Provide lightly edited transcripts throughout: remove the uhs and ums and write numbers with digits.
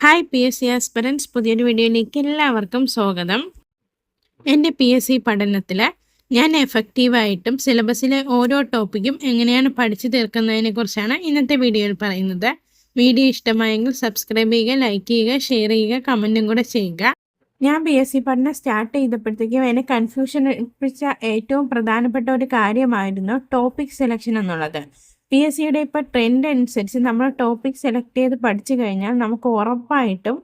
Hi PSC aspirants, പുതിയൊരു വീഡിയോയിലേക്ക് എല്ലാവർക്കും സ്വാഗതം. എൻ്റെ PSC പഠനത്തിൽ ഞാൻ എഫക്റ്റീവായിട്ടും സിലബസിലെ ഓരോ ടോപ്പിക്കും എങ്ങനെയാണ് പഠിച്ചു തീർക്കുന്നതിനെ കുറിച്ചാണ് ഇന്നത്തെ വീഡിയോയിൽ പറയുന്നത്. വീഡിയോ ഇഷ്ടമായെങ്കിൽ സബ്സ്ക്രൈബ് ചെയ്യുക, ലൈക്ക് ചെയ്യുക, ഷെയർ ചെയ്യുക, കമൻറ്റും കൂടെ ചെയ്യുക. ഞാൻ PSC പഠനം സ്റ്റാർട്ട് ചെയ്തപ്പോഴത്തേക്കും എന്നെ കൺഫ്യൂഷൻ ഏൽപ്പിച്ച ഏറ്റവും പ്രധാനപ്പെട്ട ഒരു കാര്യമായിരുന്നു ടോപ്പിക് സെലക്ഷൻ എന്നുള്ളത്. PSCയുടെ ഇപ്പോൾ ട്രെൻഡ് അനുസരിച്ച് നമ്മൾ ടോപ്പിക് സെലക്ട് ചെയ്ത് പഠിച്ചു കഴിഞ്ഞാൽ നമുക്ക് ഉറപ്പായിട്ടും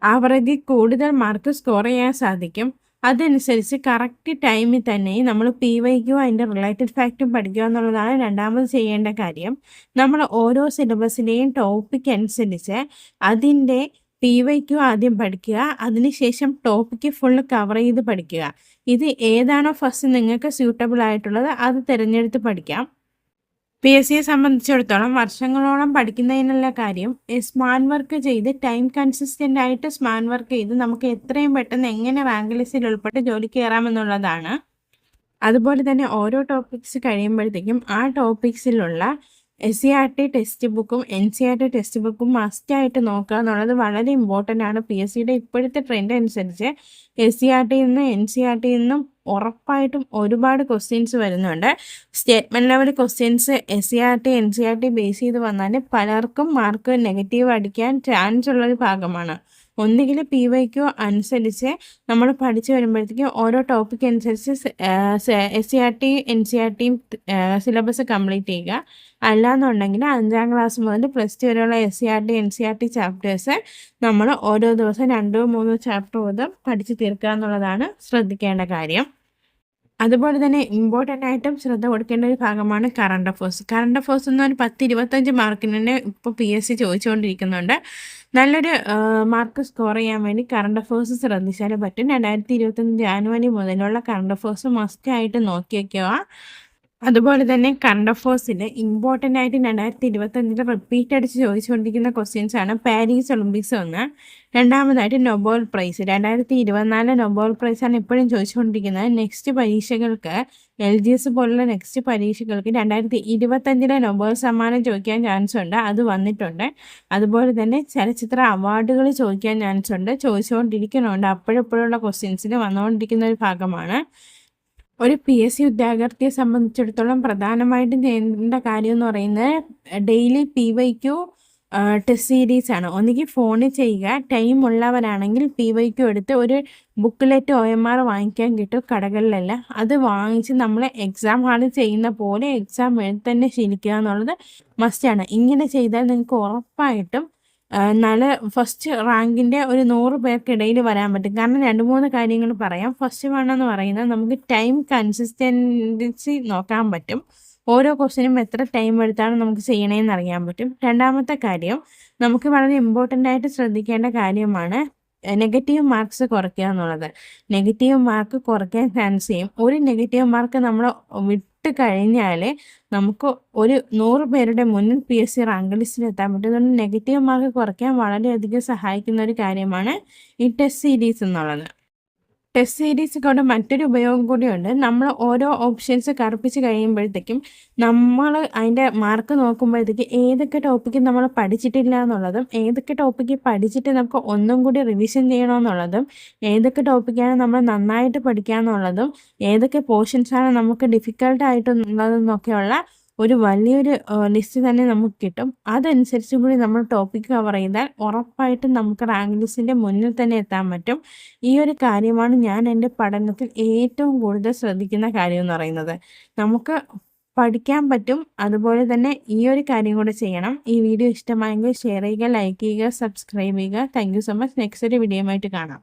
ആവറേജിൽ കൂടുതൽ മാർക്ക് സ്കോർ ചെയ്യാൻ സാധിക്കും. അതനുസരിച്ച് കറക്റ്റ് ടൈമിൽ തന്നെ നമ്മൾ PYQ അതിൻ്റെ റിലേറ്റഡ് ഫാക്റ്റും പഠിക്കുക എന്നുള്ളതാണ് രണ്ടാമത് ചെയ്യേണ്ട കാര്യം. നമ്മൾ ഓരോ സിലബസിലെയും ടോപ്പിക് അനുസരിച്ച് അതിൻ്റെ PYQ ആദ്യം പഠിക്കുക, അതിനുശേഷം ടോപ്പിക്ക് ഫുള്ള് കവർ ചെയ്ത് പഠിക്കുക. ഇത് ഏതാണോ ഫസ്റ്റ് നിങ്ങൾക്ക് സ്യൂട്ടബിൾ ആയിട്ടുള്ളത് അത് തിരഞ്ഞെടുത്ത് പഠിക്കാം. PSCയെ സംബന്ധിച്ചിടത്തോളം വർഷങ്ങളോളം പഠിക്കുന്നതിനുള്ള കാര്യം സ്മാർട്ട് വർക്ക് ചെയ്ത് ടൈം കൺസിസ്റ്റൻ്റ് ആയിട്ട് സ്മാർട്ട് വർക്ക് ചെയ്ത് നമുക്ക് എത്രയും പെട്ടെന്ന് എങ്ങനെ റാങ്ക് ലിസ്റ്റിൽ ഉൾപ്പെട്ട് ജോലിക്ക് കയറാമെന്നുള്ളതാണ്. അതുപോലെ തന്നെ ഓരോ ടോപ്പിക്സ് കഴിയുമ്പോഴത്തേക്കും ആ ടോപ്പിക്സിലുള്ള SCERT ടെക്സ്റ്റ് ബുക്കും NCERT ടെക്സ്റ്റ് ബുക്കും മസ്റ്റായിട്ട് നോക്കുക എന്നുള്ളത് വളരെ ഇമ്പോർട്ടൻ്റ് ആണ്. PSCയുടെ ഇപ്പോഴത്തെ ട്രെൻഡ് അനുസരിച്ച് SCERT നിന്നും NCERT നിന്നും ഉറപ്പായിട്ടും ഒരുപാട് ക്വസ്റ്റ്യൻസ് വരുന്നുണ്ട്. Statement level questions SCERT NCERT base ചെയ്ത് വന്നാൽ പലർക്കും മാർക്ക് നെഗറ്റീവ് അടിക്കാൻ ചാൻസ് ഉള്ളൊരു ഭാഗമാണ്. ഒന്നുകിൽ PYQ അനുസരിച്ച് നമ്മൾ പഠിച്ചു വരുമ്പോഴത്തേക്കും ഓരോ ടോപ്പിക് അനുസരിച്ച് SCERT NCERT സിലബസ് കംപ്ലീറ്റ് ചെയ്യുക. അല്ലാന്നുണ്ടെങ്കിൽ 5ാം ക്ലാസ് മുതൽ +2 വരെയുള്ള SCERT NCERT ചാപ്റ്റേഴ്സ് നമ്മൾ ഓരോ ദിവസം 2-3 ചാപ്റ്റർ വീതം പഠിച്ചു തീർക്കുക എന്നുള്ളതാണ് ശ്രദ്ധിക്കേണ്ട കാര്യം. അതുപോലെ തന്നെ ഇമ്പോർട്ടൻ്റ് ആയിട്ടും ശ്രദ്ധ കൊടുക്കേണ്ട ഒരു ഭാഗമാണ് കറണ്ട് അഫേഴ്സ്. കറണ്ട് അഫേഴ്സ് എന്ന് പറഞ്ഞാൽ 10-25 മാർക്കിന് തന്നെ ഇപ്പോൾ PSC ചോദിച്ചുകൊണ്ടിരിക്കുന്നുണ്ട്. നല്ലൊരു മാർക്ക് സ്കോർ ചെയ്യാൻ വേണ്ടി കറണ്ട് അഫേഴ്സ് ശ്രദ്ധിച്ചാലേ പറ്റും. 2025 ജാനുവരി മുതലുള്ള കറണ്ട് അഫേഴ്സ് മസ്റ്റായിട്ട് നോക്കി വയ്ക്കുക. അതുപോലെ തന്നെ കറണ്ട് അഫേഴ്സിൽ ഇമ്പോർട്ടൻ്റ് ആയിട്ട് 2025 റിപ്പീറ്റ് അടിച്ച് ചോദിച്ചുകൊണ്ടിരിക്കുന്ന ക്വസ്റ്റ്യൻസ് ആണ് പാരീസ് ഒളിമ്പിക്സ് ഒന്ന്. രണ്ടാമതായിട്ട് നൊബേൽ പ്രൈസ് 2024 നൊബേൽ പ്രൈസാണ് ഇപ്പോഴും ചോദിച്ചുകൊണ്ടിരിക്കുന്നത്. നെക്സ്റ്റ് പരീക്ഷകൾക്ക് LGS പോലുള്ള നെക്സ്റ്റ് പരീക്ഷകൾക്ക് 2025 നൊബേൽ സമ്മാനം ചോദിക്കാൻ ചാൻസ് ഉണ്ട്, അത് വന്നിട്ടുണ്ട്. അതുപോലെ തന്നെ ചലച്ചിത്ര അവാർഡുകൾ ചോദിക്കാൻ ചാൻസ് ഉണ്ട്, ചോദിച്ചുകൊണ്ടിരിക്കുന്നുണ്ട്. അപ്പോഴെപ്പോഴുള്ള ക്വസ്റ്റ്യൻസിൽ വന്നുകൊണ്ടിരിക്കുന്ന ഒരു ഭാഗമാണ്. ഒരു PSC ഉദ്യോഗാർത്ഥിയെ സംബന്ധിച്ചിടത്തോളം പ്രധാനമായിട്ടും ചെയ്യേണ്ട കാര്യം എന്ന് പറയുന്നത് ഡെയിലി PYQ ടെസ്റ്റ് സീരീസ് ആണ്. ഒന്നുകിൽ ഫോണിൽ ചെയ്യുക, ടൈം ഉള്ളവരാണെങ്കിൽ PYQ എടുത്ത് ഒരു ബുക്ക്ലെറ്റ് OMR വാങ്ങിക്കാൻ കിട്ടും കടകളിലല്ല. അത് വാങ്ങിച്ച് നമ്മൾ എക്സാം ഹാളിൽ ചെയ്യുന്ന പോലെ എക്സാം എഴുതി തന്നെ ശീലിക്കുക എന്നുള്ളത് മസ്റ്റാണ്. ഇങ്ങനെ ചെയ്താൽ നിങ്ങൾക്ക് ഉറപ്പായിട്ടും നല്ല ഫസ്റ്റ് റാങ്കിൻ്റെ ഒരു 100 പേർക്കിടയിൽ വരാൻ പറ്റും. കാരണം 2-3 കാര്യങ്ങൾ പറയാം. ഫസ്റ്റ് വേണമെന്ന് പറയുന്നത് നമുക്ക് ടൈം കൺസിസ്റ്റൻസി നോക്കാൻ പറ്റും. ഓരോ ക്വസ്റ്റിനും എത്ര ടൈം എടുത്താണ് നമുക്ക് ചെയ്യണേന്ന് അറിയാൻ പറ്റും. രണ്ടാമത്തെ കാര്യം നമുക്ക് വളരെ ഇമ്പോർട്ടൻ്റ് ആയിട്ട് ശ്രദ്ധിക്കേണ്ട കാര്യമാണ് നെഗറ്റീവ് മാർക്സ് കുറയ്ക്കുക എന്നുള്ളത്. നെഗറ്റീവ് മാർക്ക് കുറയ്ക്കാൻ ചാൻസ് ചെയ്യും. ഒരു നെഗറ്റീവ് മാർക്ക് നമ്മൾ വിട്ട് കഴിഞ്ഞാൽ നമുക്ക് ഒരു 100 പേരുടെ മുന്നിൽ PSC റാങ്ക് ലിസ്റ്റിൽ എത്താൻ പറ്റും. അതുകൊണ്ട് നെഗറ്റീവ് മാർക്ക് കുറയ്ക്കാൻ വളരെയധികം സഹായിക്കുന്ന ഒരു കാര്യമാണ് ഈ ടെസ്റ്റ് സീരീസ് എന്നുള്ളത്. ടെസ്റ്റ് സീരീസ് കൊണ്ട് മറ്റൊരു ഉപയോഗം കൂടിയുണ്ട്. നമ്മൾ ഓരോ ഓപ്ഷൻസ് കറുപ്പിച്ച് കഴിയുമ്പോഴത്തേക്കും നമ്മൾ അതിൻ്റെ മാർക്ക് നോക്കുമ്പോഴത്തേക്ക് ഏതൊക്കെ ടോപ്പിക്ക് നമ്മൾ പഠിച്ചിട്ടില്ല എന്നുള്ളതും ഏതൊക്കെ ടോപ്പിക്ക് പഠിച്ചിട്ട് നമുക്ക് ഒന്നും കൂടി റിവിഷൻ ചെയ്യണമെന്നുള്ളതും ഏതൊക്കെ ടോപ്പിക്കാണ് നമ്മൾ നന്നായിട്ട് പഠിക്കുക എന്നുള്ളതും ഏതൊക്കെ പോർഷൻസാണ് നമുക്ക് ഡിഫിക്കൽട്ടായിട്ടുള്ളതെന്നൊക്കെയുള്ള ഒരു വലിയൊരു ലിസ്റ്റ് തന്നെ നമുക്ക് കിട്ടും. അതനുസരിച്ചും കൂടി നമ്മൾ ടോപ്പിക്ക് കവർ ചെയ്താൽ ഉറപ്പായിട്ടും നമുക്ക് റാങ്ക് ലിസ്റ്റിൻ്റെ മുന്നിൽ തന്നെ എത്താൻ പറ്റും. ഈ ഒരു കാര്യമാണ് ഞാൻ എൻ്റെ പഠനത്തിൽ ഏറ്റവും കൂടുതൽ ശ്രദ്ധിക്കുന്ന കാര്യം എന്ന് പറയുന്നത്. നമുക്ക് പഠിക്കാൻ പറ്റും, അതുപോലെ തന്നെ ഈ ഒരു കാര്യം കൂടെ ചെയ്യണം. ഈ വീഡിയോ ഇഷ്ടമായെങ്കിൽ ഷെയർ ചെയ്യുക, ലൈക്ക് ചെയ്യുക, സബ്സ്ക്രൈബ് ചെയ്യുക. Thank you so much. Next ഒരു വീഡിയോയുമായിട്ട് കാണാം.